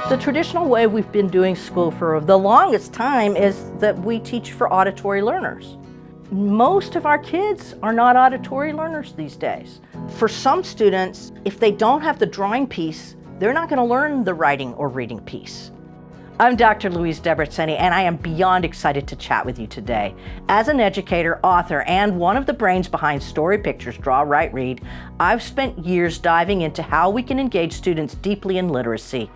The traditional way we've been doing school for the longest time is that we teach for auditory learners. Most of our kids are not auditory learners these days. For some students, if they don't have the drawing piece, they're not going to learn the writing or reading piece. I'm Dr. Louise Debreczeny, and I am beyond excited to chat with you today. As an educator, author, and one of the brains behind Story Pictures, Draw, Write, Read, I've spent years diving into how we can engage students deeply in literacy.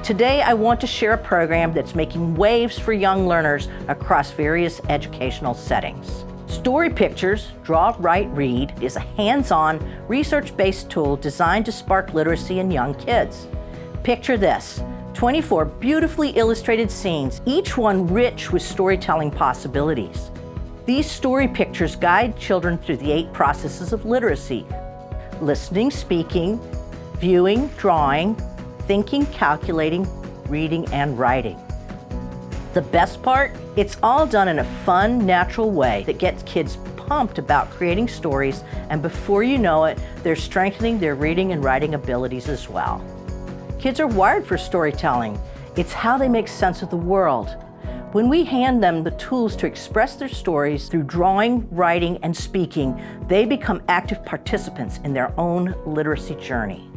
Today, I want to share a program that's making waves for young learners across various educational settings. Story Pictures, Draw, Write, Read is a hands-on, research-based tool designed to spark literacy in young kids. Picture this: 24 beautifully illustrated scenes, each one rich with storytelling possibilities. These story pictures guide children through the 8 processes of literacy: listening, speaking, viewing, drawing, thinking, calculating, reading, and writing. The best part? It's all done in a fun, natural way that gets kids pumped about creating stories, and before you know it, they're strengthening their reading and writing abilities as well. Kids are wired for storytelling. It's how they make sense of the world. When we hand them the tools to express their stories through drawing, writing, and speaking, they become active participants in their own literacy journey.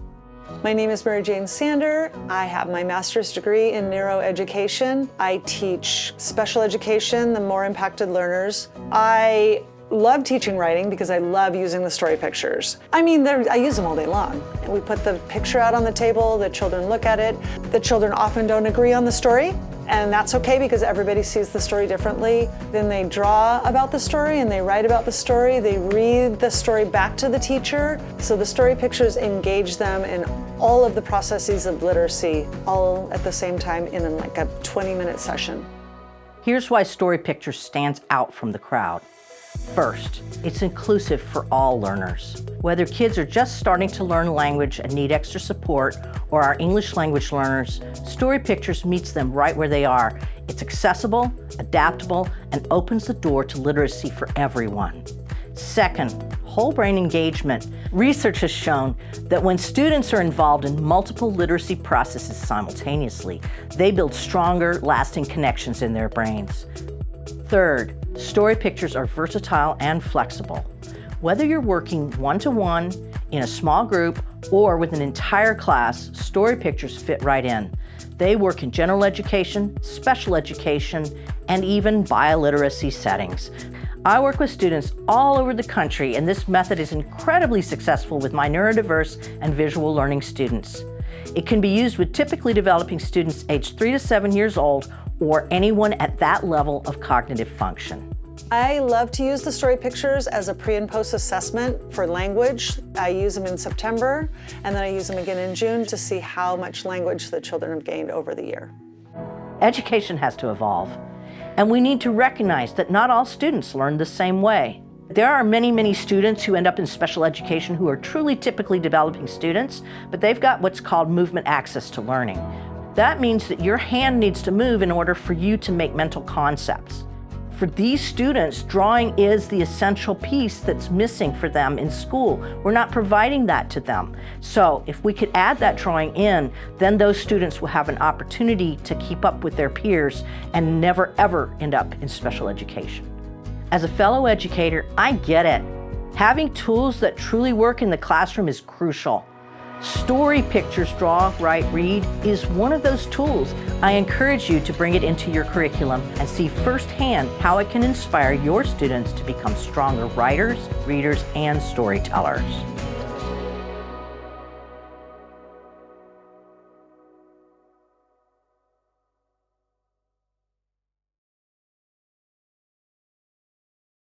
My name is Mary Jane Sander. I have my master's degree in neuroeducation. I teach special education, the more impacted learners. I love teaching writing because I love using the story pictures. I use them all day long. And we put the picture out on the table, the children look at it. The children often don't agree on the story, and that's okay because everybody sees the story differently. Then they draw about the story and they write about the story. They read the story back to the teacher. So the story pictures engage them in all of the processes of literacy, all at the same time in like a 20-minute session. Here's why Story Pictures stands out from the crowd. First, it's inclusive for all learners. Whether kids are just starting to learn language and need extra support, or are English language learners, Story Pictures meets them right where they are. It's accessible, adaptable, and opens the door to literacy for everyone. Second, whole brain engagement. Research has shown that when students are involved in multiple literacy processes simultaneously, they build stronger, lasting connections in their brains. Third, Story Pictures are versatile and flexible. Whether you're working one-to-one, in a small group, or with an entire class, Story Pictures fit right in. They work in general education, special education, and even biliteracy settings. I work with students all over the country, and this method is incredibly successful with my neurodiverse and visual learning students. It can be used with typically developing students aged 3 to 7 years old, or anyone at that level of cognitive function. I love to use the story pictures as a pre and post assessment for language. I use them in September, and then I use them again in June to see how much language the children have gained over the year. Education has to evolve, and we need to recognize that not all students learn the same way. There are many students who end up in special education who are truly typically developing students, but they've got what's called movement access to learning. That means that your hand needs to move in order for you to make mental concepts. For these students, drawing is the essential piece that's missing for them in school. We're not providing that to them. So if we could add that drawing in, then those students will have an opportunity to keep up with their peers and never ever end up in special education. As a fellow educator, I get it. Having tools that truly work in the classroom is crucial. Story Pictures, Draw, Write, Read is one of those tools. I encourage you to bring it into your curriculum and see firsthand how it can inspire your students to become stronger writers, readers, and storytellers.